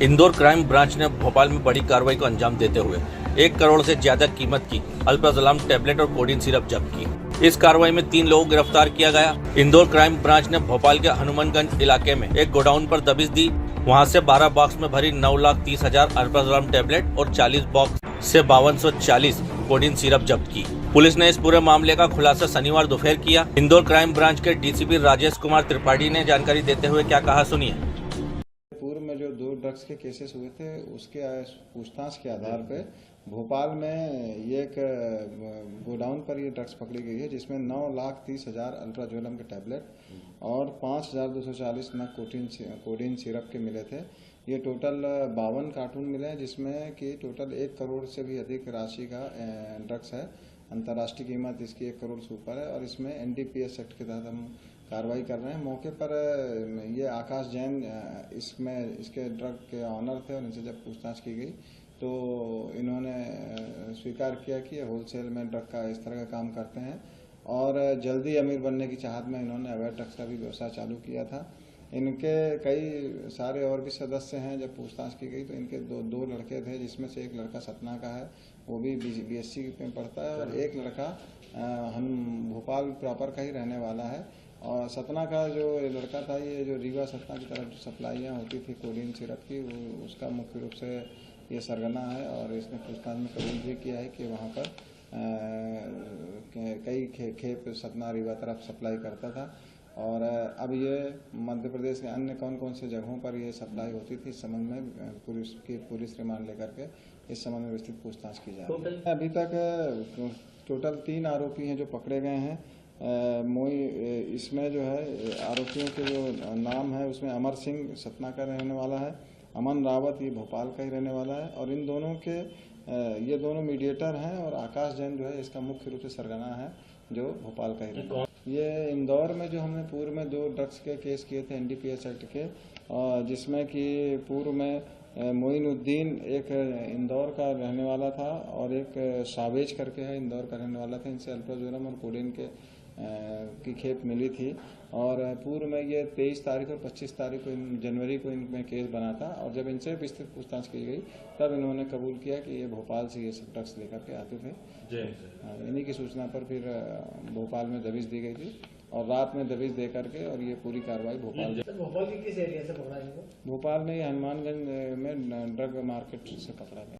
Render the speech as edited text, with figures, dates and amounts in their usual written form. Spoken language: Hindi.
इंदौर क्राइम ब्रांच ने भोपाल में बड़ी कार्रवाई को अंजाम देते हुए 1 करोड़ से ज्यादा कीमत की अल्प्राजोलम टेबलेट और कोडीन सिरप जब्त की। इस कार्रवाई में 3 लोगों को गिरफ्तार किया गया। इंदौर क्राइम ब्रांच ने भोपाल के हनुमानगंज इलाके में एक गोडाउन पर दबिश दी। वहां से 12 बॉक्स में भरी 9,30,000 अल्प्राजोलम टेबलेट और 40 बॉक्स से 5240 कोडीन सिरप जब्त की। पुलिस ने इस पूरे मामले का खुलासा शनिवार दोपहर किया। इंदौर क्राइम ब्रांच के डीसीपी राजेश कुमार त्रिपाठी ने जानकारी देते हुए क्या कहा, सुनिए। पूर्व में जो 2 ड्रग्स के केसेस हुए थे उसके पूछताछ के आधार पे भोपाल में ये एक गोडाउन पर ये ड्रग्स पकड़ी गई है, जिसमें 9,30,000 अल्प्राजोलम के टैबलेट और 5,240 नग कोडीन सिरप के मिले थे। ये टोटल 52 कार्टून मिले हैं, जिसमें कि टोटल 1 करोड़ से भी अधिक राशि का ड्रग्स है। अंतर्राष्ट्रीय कीमत इसकी 1 करोड़ से ऊपर है और इसमें एनडीपीएस एक्ट के तहत हम कार्रवाई कर रहे हैं। मौके पर ये आकाश जैन इसमें इसके ड्रग के ऑनर थे और इनसे जब पूछताछ की गई तो इन्होंने स्वीकार किया कि होलसेल में ड्रग का इस तरह का काम करते हैं और जल्दी अमीर बनने की चाहत में इन्होंने अवैध ड्रग्स का भी व्यवसाय चालू किया था। इनके कई सारे और भी सदस्य हैं। जब पूछताछ की गई तो इनके दो लड़के थे, जिसमें से एक लड़का सतना का है, वो भी बीएससी में पढ़ता है, और एक लड़का हम भोपाल प्रॉपर का ही रहने वाला है। और सतना का जो लड़का था, ये जो रीवा सतना की तरफ जो सप्लाइयाँ होती थी कोडीन सिरप की, उसका मुख्य रूप से ये सरगना है। और इसने पूछताछ में कबूल भी किया है कि वहाँ पर कई खेप सतना रीवा तरफ सप्लाई करता था। और अब ये मध्य प्रदेश के अन्य कौन कौन से जगहों पर ये सप्लाई होती थी, इस संबंध में पुलिस रिमांड लेकर के इस संबंध में विस्तृत पूछताछ की जा रही है। अभी तक टोटल 3 आरोपी हैं जो पकड़े गए हैं। इसमें जो है आरोपियों के जो नाम है उसमें अमर सिंह सतना का रहने वाला है, अमन रावत ये भोपाल का ही रहने वाला है, और इन दोनों के ये दोनों मीडिएटर हैं, और आकाश जैन जो है इसका मुख्य रूप से सरगना है जो भोपाल का ही रहने वाला है। ये इंदौर में जो हमने पूर्व में 2 ड्रग्स के केस किए थे एनडीपीएस एक्ट के, जिसमें कि पूर्व में मोइनुद्दीन एक इंदौर का रहने वाला था और एक सावेज करके है इंदौर का रहने वाला था। इनसे अल्प्राजोलम और कोडीन की खेप मिली थी। और पूर्व में ये 23 तारीख और 25 तारीख को जनवरी को इनमें केस बना था, और जब इनसे विस्तृत पूछताछ की गई तब इन्होंने कबूल किया कि ये भोपाल से ये सब ड्रग्स लेकर के आते थे। इन्हीं की सूचना पर फिर भोपाल में दबिश दी गई थी और रात में दबिश दे करके और ये पूरी कार्रवाई भोपाल के किस एरिया से पकड़ा? भोपाल में हनुमानगंज में ड्रग मार्केट से पकड़ा गया।